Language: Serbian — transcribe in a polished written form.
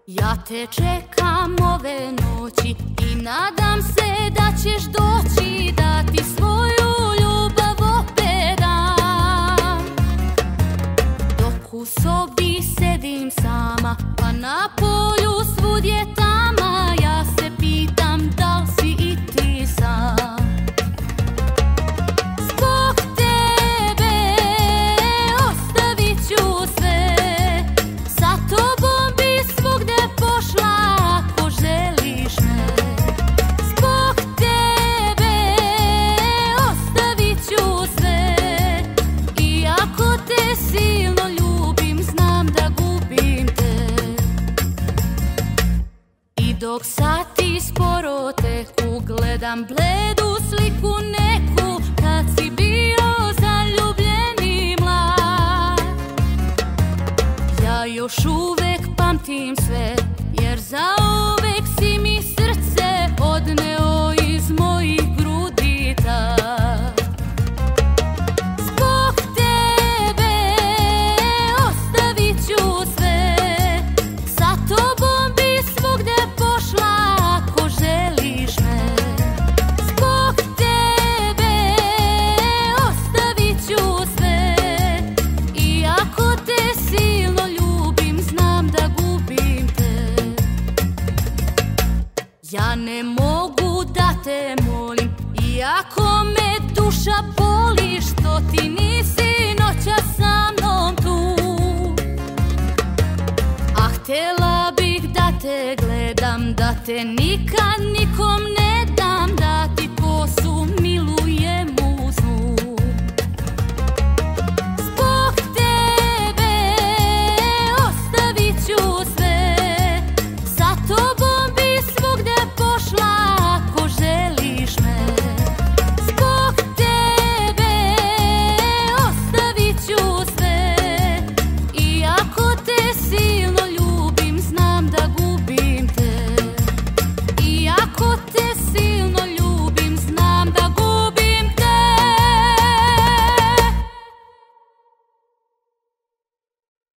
Ja te čekam ove noći i nadam se da ćeš doći, da ti svoju ljubav opet dam. Dok u sobi sedim sama, pa na polju svud je tama, ja se pitam da li si i ti sam. Zbog tebe ostavit ću sve, sa tobom bi svugde pošla ako želiš me. Zbog tebe ostavit ću sve, iako te silno ljubim, znam da gubim te. I dok sati sporo teku, gledam bledu sliku neku, kad si bio zaljubljen i mlad. Ja još uvek pamtim sve, jer zauvek si mi srce odneo iz mojih grudi tad. Zbog tebe ostavit ću sve, sa tobom bi svugde pošla ako želiš me. Zbog tebe ostavit ću sve, iako te silno ljubim, znam da gubim te. Ja ne mogu da te molim, iako me duša boli, što ti nisi noćas sa mnom tu. A htela bih da te gledam, da te nikad nikom ne